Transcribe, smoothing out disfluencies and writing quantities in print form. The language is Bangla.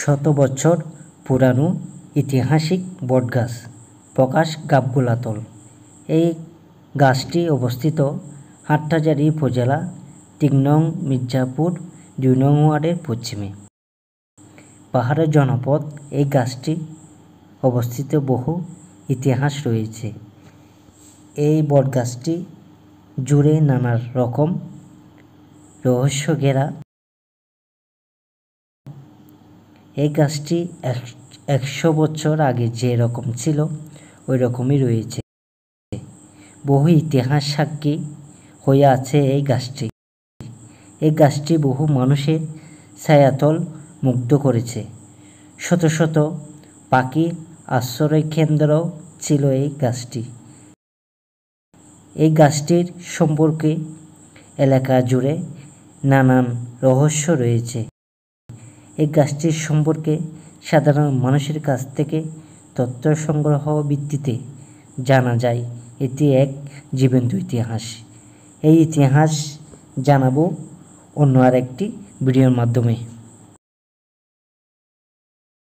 শত বছর পুরানো ঐতিহাসিক বটগাছ প্রকাশ গাবগুলাতল। এই গাছটি অবস্থিত হাটহাজারী উপজেলা ৩ নং মির্জাপুর ২ নং ওয়ার্ডের পশ্চিমে। পাহাড়ের জনপদ এই গাছটি অবস্থিত বহু ইতিহাস রয়েছে। এই বটগাছটি জুড়ে নানা রকম রহস্য ঘেরা। এই গাছটি ১০০ বছর আগে যে রকম ছিল ওই রকমই রয়েছে। বহু ইতিহাস সাক্ষী হয়ে আছে এই গাছটি। এই গাছটি বহু মানুষের ছায়াতল মুগ্ধ করেছে। শত শত পাখির আশ্রয় কেন্দ্র ছিল এই গাছটি। এই গাছটির সম্পর্কে এলাকা জুড়ে নানান রহস্য রয়েছে। এই গাছটির সম্পর্কে সাধারণ মানুষের কাছ থেকে তথ্য সংগ্রহ ভিত্তিতে জানা যায় এটি এক জীবন্ত ইতিহাস। এই ইতিহাস জানাবো অন্য আরেকটি ভিডিওর মাধ্যমে।